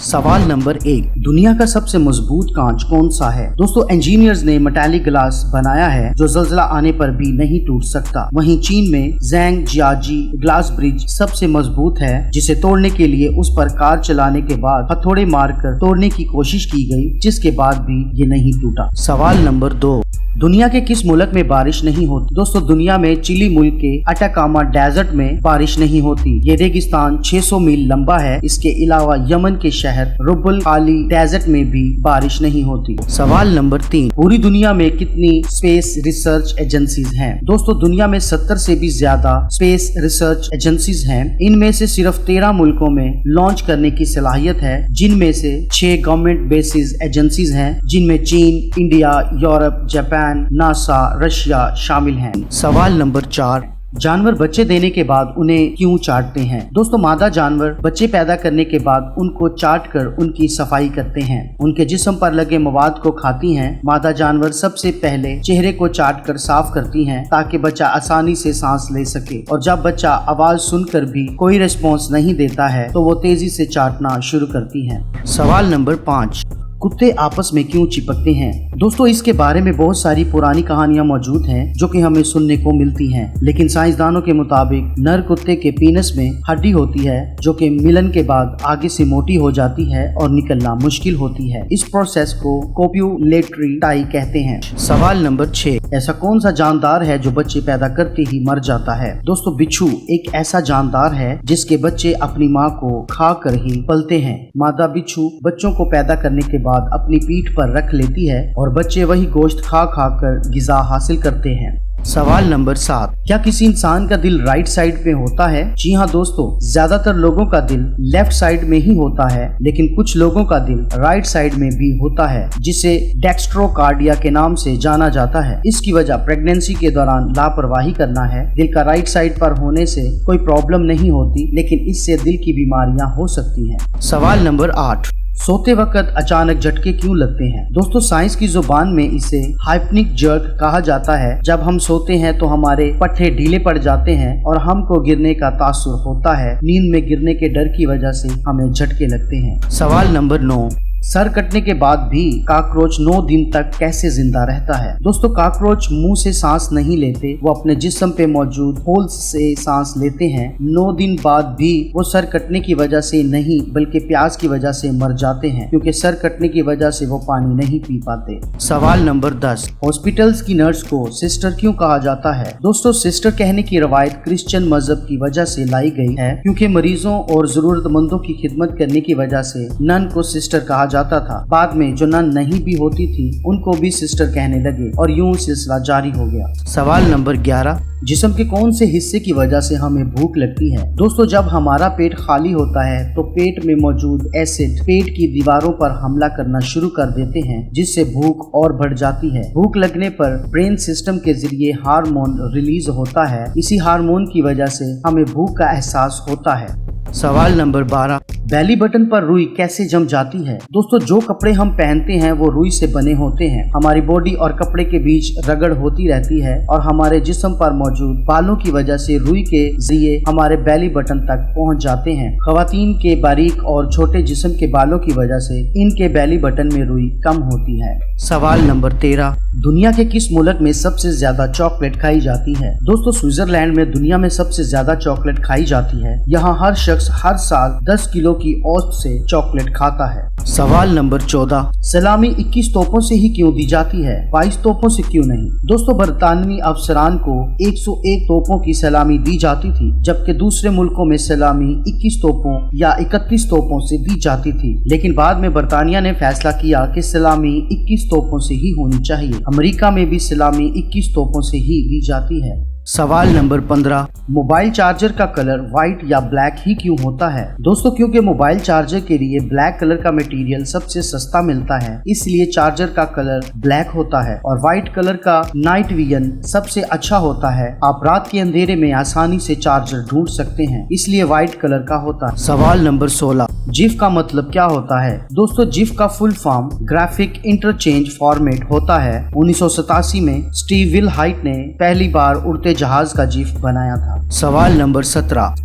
सवाल नंबर 1, दुनिया का सबसे मजबूत कांच कौन सा है? दोस्तों, इंजीनियर्स ने मेटालिक ग्लास बनाया है जो ज़लज़ला आने पर भी नहीं टूट सकता। वहीं चीन में ज़ैंग जियाजी ग्लास ब्रिज सबसे मजबूत है, जिसे तोड़ने के लिए उस पर कार चलाने के बाद हथौड़े मारकर तोड़ने की कोशिश की गई, जिसके बाद भी ये नहीं टूटा। सवाल नंबर 2, दुनिया के किस मुल्क में बारिश नहीं होती? दोस्तों, दुनिया में चिली मुल्क के अटाकामा डेजर्ट में बारिश नहीं होती। ये रेगिस्तान 600 मील लंबा है। इसके अलावा यमन के शहर रुबल खाली डेजर्ट में भी बारिश नहीं होती। सवाल नंबर 3, पूरी दुनिया में कितनी स्पेस रिसर्च एजेंसीज हैं? दोस्तों, दुनिया में 70 से भी ज्यादा स्पेस रिसर्च एजेंसीज हैं। इनमें से सिर्फ 13 मुल्कों में लॉन्च करने की सलाहियत है, जिनमें से 6 गवर्नमेंट बेसिस एजेंसीज हैं, जिनमें चीन, India, Europe, Japan, NASA, Russia शामिल हैं। सवाल नंबर 4, जानवर बच्चे देने के बाद उन्हें क्यों चाटते हैं? दोस्तों, मादा जानवर बच्चे पैदा करने के बाद उनको चाट कर उनकी सफाई करते हैं। उनके जिस्म पर लगे मवाद को खाती हैं। मादा जानवर सबसे पहले चेहरे को चाट कर साफ करती हैं ताकि बच्चा आसानी से सांस ले सके, और जब बच्चा आवाज सुनकर भी कोई रिस्पॉन्स नहीं देता है तो वो तेजी से चाटना शुरू करती हैं। सवाल नंबर 5, कुत्ते आपस में क्यों चिपकते हैं? दोस्तों, इसके बारे में बहुत सारी पुरानी कहानियां मौजूद हैं जो कि हमें सुनने को मिलती हैं, लेकिन साइंसदानों के मुताबिक नर कुत्ते के पीनस में हड्डी होती है जो कि मिलन के बाद आगे से मोटी हो जाती है और निकलना मुश्किल होती है। इस प्रोसेस को कोप्युलेटरी टाई कहते हैं। सवाल नंबर 6, ऐसा कौन सा जानदार है जो बच्चे पैदा करते ही मर जाता है? दोस्तों, बिच्छू एक ऐसा जानदार है जिसके बच्चे अपनी माँ को खा कर ही पलते हैं। मादा बिच्छू बच्चों को पैदा करने के बाद अपनी पीठ पर रख लेती है और बच्चे वही गोश्त खा खा कर ग़िज़ा हासिल करते हैं। सवाल नंबर 7, क्या किसी इंसान का दिल राइट साइड पे होता है? जी हाँ दोस्तों, ज्यादातर लोगों का दिल लेफ्ट साइड में ही होता है, लेकिन कुछ लोगों का दिल राइट साइड में भी होता है, जिसे डेक्स्ट्रोकार्डिया के नाम से जाना जाता है। इसकी वजह प्रेगनेंसी के दौरान लापरवाही करना है। दिल का राइट साइड पर होने से कोई प्रॉब्लम नहीं होती, लेकिन इससे दिल की बीमारियां हो सकती हैं। सवाल नंबर 8, सोते वक्त अचानक झटके क्यों लगते हैं? दोस्तों, साइंस की जुबान में इसे हाइपनिक जर्क कहा जाता है। जब हम सोते हैं तो हमारे पट्टे ढीले पड़ जाते हैं और हमको गिरने का तासुर होता है। नींद में गिरने के डर की वजह से हमें झटके लगते हैं। सवाल नंबर 9, सर कटने के बाद भी कॉकरोच 9 दिन तक कैसे जिंदा रहता है? दोस्तों, कॉकरोच मुंह से सांस नहीं लेते, वो अपने जिस्म पे मौजूद होल्स से सांस लेते हैं। 9 दिन बाद भी वो सर कटने की वजह से नहीं बल्कि प्यास की वजह से मर जाते हैं, क्योंकि सर कटने की वजह से वो पानी नहीं पी पाते। सवाल नंबर 10, हॉस्पिटल्स की नर्स को सिस्टर क्यों कहा जाता है? दोस्तों, सिस्टर कहने की रवायत क्रिश्चियन मजहब की वजह से लाई गई है, क्योंकि मरीजों और जरूरतमंदों की खिदमत करने की वजह से नन को सिस्टर कहा जाता था। बाद में जो नन नहीं भी होती थी उनको भी सिस्टर कहने लगे और यूं सिलसिला जारी हो गया। सवाल नंबर 11, जिस्म के कौन से हिस्से की वजह से हमें भूख लगती है? दोस्तों, जब हमारा पेट खाली होता है तो पेट में मौजूद एसिड पेट की दीवारों पर हमला करना शुरू कर देते हैं, जिससे भूख और बढ़ जाती है। भूख लगने पर ब्रेन सिस्टम के जरिए हार्मोन रिलीज होता है। इसी हार्मोन की वजह से हमें भूख का एहसास होता है। सवाल नंबर 12, बेली बटन पर रुई कैसे जम जाती है? दोस्तों, जो कपड़े हम पहनते हैं वो रुई से बने होते हैं। हमारी बॉडी और कपड़े के बीच रगड़ होती रहती है और हमारे जिस्म पर मौजूद बालों की वजह से रुई के जरिए हमारे बेली बटन तक पहुंच जाते हैं। खवातीन के बारीक और छोटे जिस्म के बालों की वजह से इनके बेली बटन में रुई कम होती है। सवाल नंबर 13, दुनिया के किस मुल्क में सबसे ज्यादा चॉकलेट खाई जाती है? दोस्तों, स्विट्जरलैंड में दुनिया में सबसे ज्यादा चॉकलेट खाई जाती है। यहाँ हर शख्स हर साल 10 किलो की औसत से चॉकलेट खाता है। सवाल नंबर 14, सलामी 21 तोपों से ही क्यों दी जाती है, 22 तोपों से क्यों नहीं? दोस्तों, बरतानवी अफसरान को 101 तोपों की सलामी दी जाती थी, जबकि दूसरे मुल्कों में सलामी 21 तोपों या 31 तोपों से दी जाती थी। लेकिन बाद में बरतानिया ने फैसला किया कि सलामी 21 तोपों से ही होनी चाहिए। अमेरिका में भी सलामी 21 तोपों से ही दी जाती है। सवाल नंबर 15, मोबाइल चार्जर का कलर व्हाइट या ब्लैक ही क्यों होता है? दोस्तों, क्योंकि मोबाइल चार्जर के लिए ब्लैक कलर का मटेरियल सबसे सस्ता मिलता है, इसलिए चार्जर का कलर ब्लैक होता है। और व्हाइट कलर का नाइट विजन सबसे अच्छा होता है। आप रात के अंधेरे में आसानी से चार्जर ढूंढ सकते हैं, इसलिए व्हाइट कलर का होता है। सवाल नंबर 16, जिफ का मतलब क्या होता है? दोस्तों, जिफ का full form graphic interchange format होता है। 1987 में स्टीव विल हाइट ने पहली बार उड़ते जहाज का जिफ बनाया था। सवाल नंबर 17,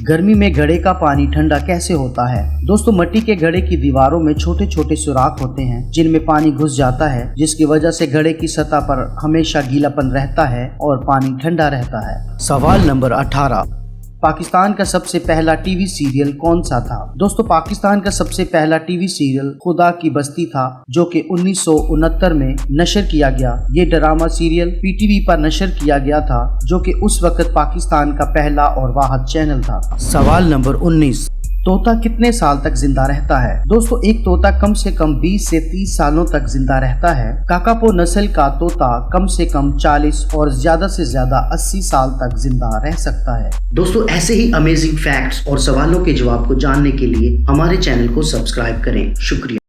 गर्मी में घड़े का पानी ठंडा कैसे होता है? दोस्तों, मिट्टी के घड़े की दीवारों में छोटे छोटे सुराख होते हैं जिनमें पानी घुस जाता है, जिसकी वजह से घड़े की सतह पर हमेशा गीलापन रहता है और पानी ठंडा रहता है। सवाल नंबर 18, पाकिस्तान का सबसे पहला टीवी सीरियल कौन सा था? दोस्तों, पाकिस्तान का सबसे पहला टीवी सीरियल खुदा की बस्ती था, जो कि 1969 में नशर किया गया। ये ड्रामा सीरियल पीटीवी पर नशर किया गया था, जो कि उस वक्त पाकिस्तान का पहला और वाहिद चैनल था। सवाल नंबर 19, तोता कितने साल तक जिंदा रहता है? दोस्तों, एक तोता कम से कम 20 से 30 सालों तक जिंदा रहता है। काकापो नस्ल का तोता कम से कम 40 और ज्यादा से ज्यादा 80 साल तक जिंदा रह सकता है। दोस्तों, ऐसे ही अमेजिंग फैक्ट्स और सवालों के जवाब को जानने के लिए हमारे चैनल को सब्सक्राइब करें। शुक्रिया।